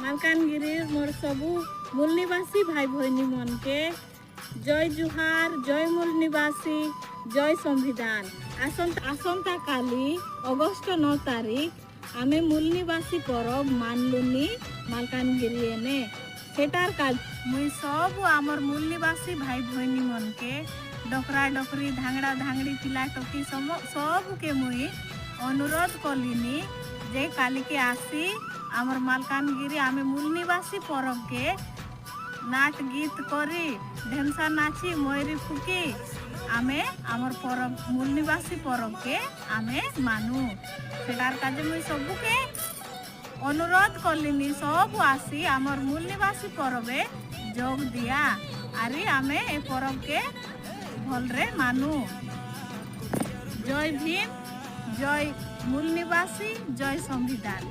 মালকানগিরির মোর সবু মূল নিবাসী ভাই ভৈনী মনকে জয় জুহার, জয় মূল নিবাসী, জয় সংবিধান। আসন্তা কালি অগস্ট 9 তারিখ আমি মূল নিবাসী পরব মানলুনি মালকানগিরি এনে সেটার কাজ মুই সব আমার মূল নিবাসী ভাই ভৈনী মনকে ডকরা ডকরি ধাংড়া ধাংড়ি পিলা টকি সবকে মুই অনুরোধ কলিনি যে কালিকে আসি আমার মালকানগিরি আমি মূল নিবাসী পরবকে নাচ গীত করি ঢেমসা নাচি ময়ূরী ফুকি আমি আমার পরব মূল নিবাসী পরবকে আমি মানু সেটার কাজে মুই সবুকে অনুরোধ কলিনি সব আসি আমার মূল নিবাসী পরবে যোগ দিয়া আরি আমি এই পরবকে ভলরে মানু। জয় ভীম, জয় মূল নিবাসী, জয় সংবিধান।